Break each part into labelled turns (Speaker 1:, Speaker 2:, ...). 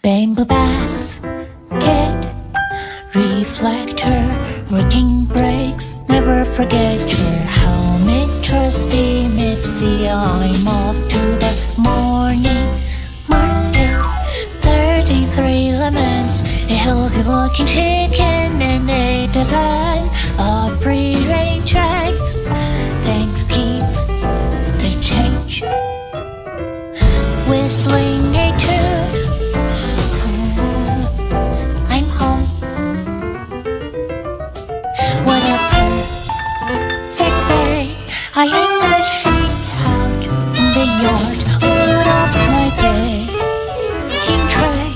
Speaker 1: Bamboo basket, reflector, working brakes. Never forget your helmet, trusty Mipsy. I'm off to the morning market. 33 lemons, a healthy looking chicken, and a dozen of free range eggs. Thanks, keep the change. Whistling a tune, I'm home. What a perfect day. I hang the sheets out in the yard, put up my baking tray,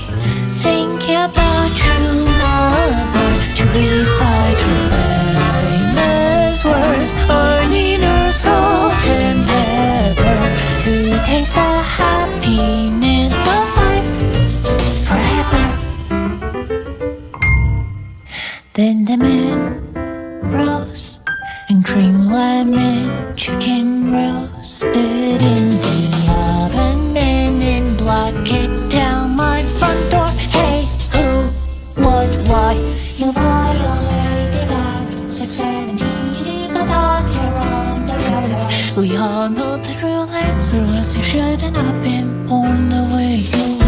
Speaker 1: thinking about true mother to recite her famous words. I need her salt and pepper to taste the happiness of life forever. Then the man rose and cream lemon chicken roasted in the oven, and then black it down my front door. Hey, who, what, why? You violated Act 617. Got out here on the road. We all know the real answer was you shouldn't have been born the way you were.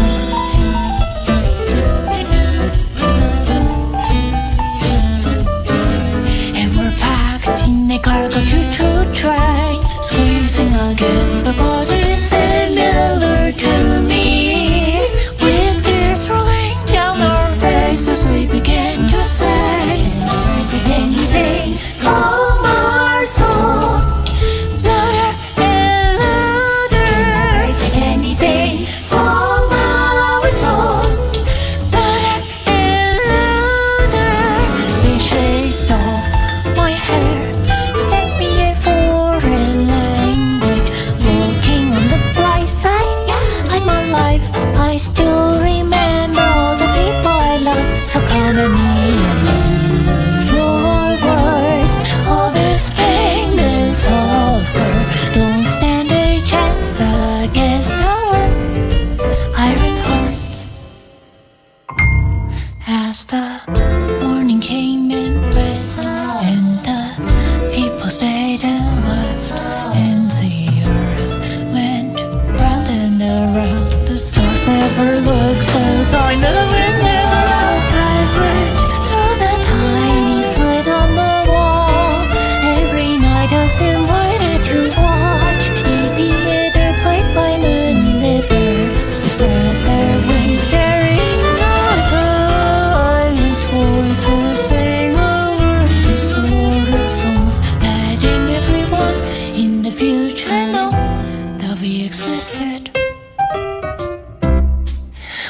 Speaker 1: And we're packed in a cargo choo-choo train, squeezing against the body similar to me. With tears rolling down our faces, we begin to say anything from our souls. Louder and louder, anything from our souls. Louder and louder. They shaved off my hair, fed me a foreign language. Looking on the bright side, I'm alive. I still remember all the people I love. So come at me and know your worst. All this pain and suffer don't stand a chance against our iron hearts. As the morning came and went, and the people stayed and left, and the earth went round and around. The stars never looked so bright, and they were so fragrant through the tiny slit on the wall. Every night I was invited to watch a theater played by moonlit birds. Spread their wings, carrying out silence voices, sing over historic songs, letting everyone in the future know that we existed.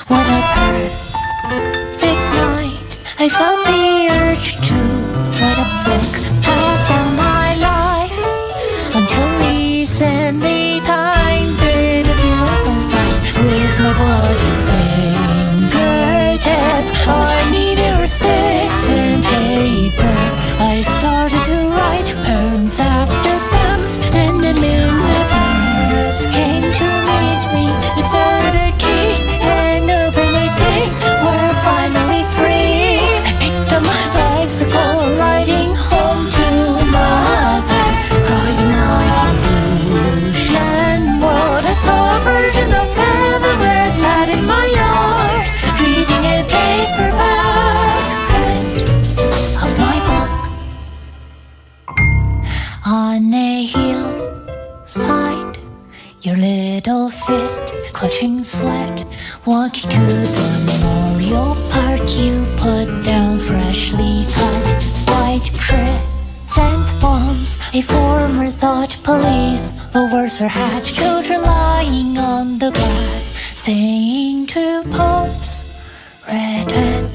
Speaker 1: What a perfect night. I felt the urge to write a book, pass down my life. Until recently, time did feel so fast. With my bloody fingertip, I needed sticks and paper. I started to write poems after poems, and then the birds came to meet me. Instead a key and opened the gates. We're finally free. I picked up my bicycle, riding home to mother. Riding my illusion world. I saw a version of heaven where I sat in my yard, reading a paperback print of my book. On a hillside, your little fist clutching sweat, walking to the memorial park. You put down freshly cut white chrysanthemums. A former thought police lowers her hat. Children lying on the grass, saying two poems read and